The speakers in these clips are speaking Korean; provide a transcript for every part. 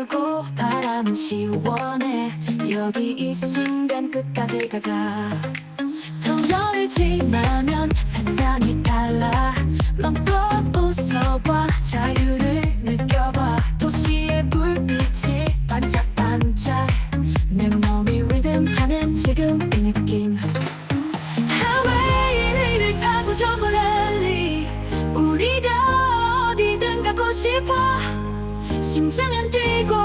푸르고 바람은 시원해. 여기 이 순간 끝까지 가자. 터널을 지나면 세상이 달라. 맘껏 웃어봐. 자유를 느껴봐. 도시의 불빛이 반짝반짝. 내 몸이 리듬 타는 지금 이 느낌. 하와이를 타고 저 멀리 우리가 어디든 가고 싶어. 심장은 뛰고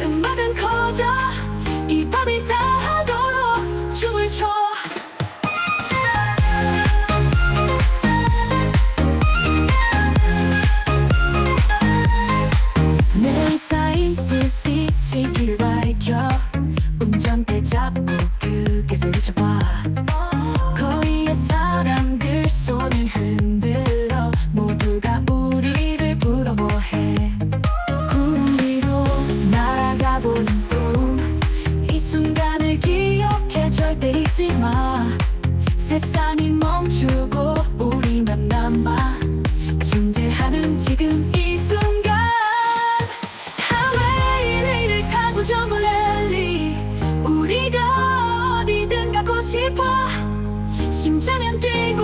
음악은 커져. 이 밤이 다하도록 춤을 춰. 내 쌓인 불빛이 길을 밝혀. 운전대 잡고 그게서 비춰봐. 거리의 사람들 손을 흔들어. 모두가 우리를 부러워해. 구름 위로 날아가보는 꿈. 이 순간을 기억해. 절대 잊지 마. 세상이 멈추고 우리만 남아. 존재하는 지금 이 순간. 하와이를 타고 저 멀리 우리가 어디든 가고 싶어. 심장은 뛰고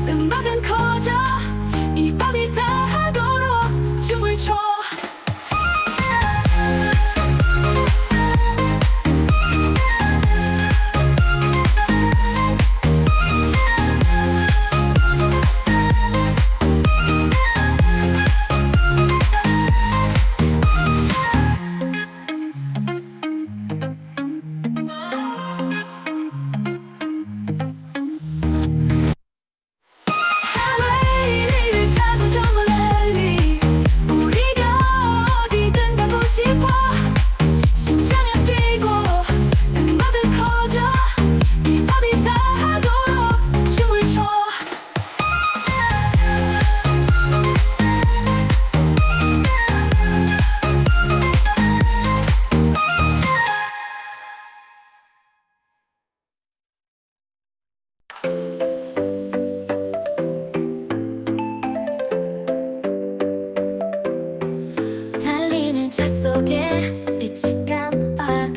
음악은 커져. 이 밤이 다하도록 춤을 춰. 하와이를 타고 저 멀리 우리가 어디든 가고 싶어. 심장은 뛰고 음악은 커져. 이 밤이 다하도록 춤을 춰. 달리는 차 속에 빛이 깜빡.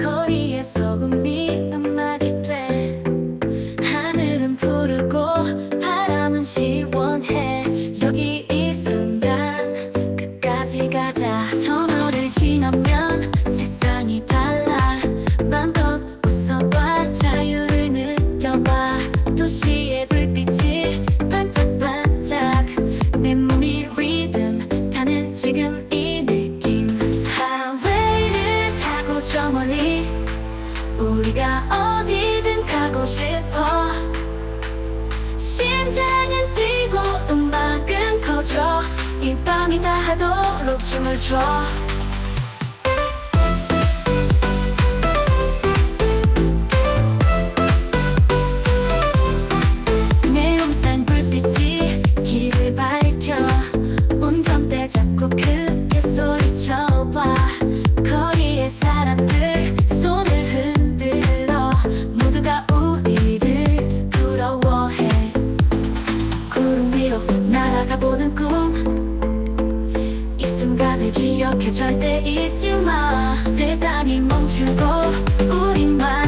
거리에 소음이 음악이 돼. 하늘은 푸르고 바람은 시원해. 여기 이 순간 끝까지 가자. 터널을 지나면 세상이 달라. 맘껏 웃어봐. 자유를 느껴봐. 도시의 불빛이 반짝반짝. 내 몸이 리듬 타는 지금 이 느낌. 하와이를 타고 저 멀리 우리가 어디든 가고 싶어. 심장은 뛰고 음악은 커져. 이 밤이 다하도록 춤을 춰. 내용산 불빛이 길을 밝혀. 운전대 잡고 크게 소리쳐봐. 거리의 사람들 손을 흔들어. 모두가 우리를 부러워해. 구름 위로 날아가보는 꿈. 이 순간을 기억해. 절대 잊지 마. 세상이 멈추고 우리만